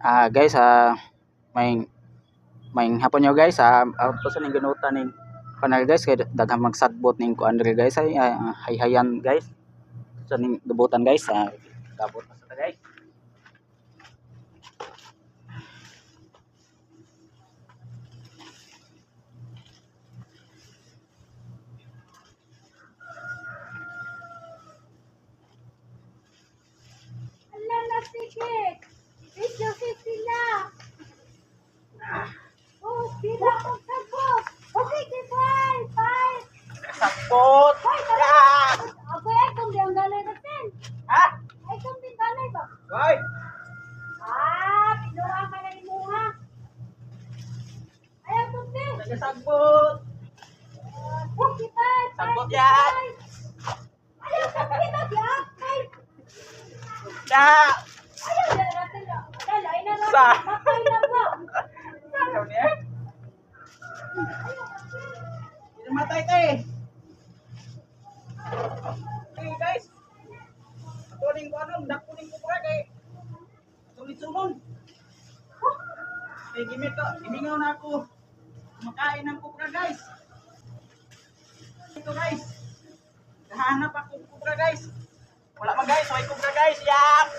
Guys, may may hapon nyo guys. Auto sa ning ginutan ning panel guys kay daghang magsadbot ning kuan diri guys ay hayhayan guys. Sa ning dubutan guys. Gabot na sa ta guys. Sige. Video sila. Oh, sila ko sabot. Okay, bye. Bye. Sabot. Ako ay kung di ang galay natin. Ha? Ay kung di galay ba? Hoy. Pinuha ka na ni Muha. Ayaw kung di. Nagasabot. Okay, bye. Sabot yan. Ayaw kung di na di akay. Da. Ayaw na natin na. Dalay na natin. Sa. Matay na ba? Ayaw niya. Hindi matay tayo. Hey guys. Tuling ko dakuling ko pra kay sulit sumon. Hey, gimingaw na ako. Makain ng kupra guys. Ito guys. Nahanap ako kupra guys. Wala man guys, may kupra guys. Yak.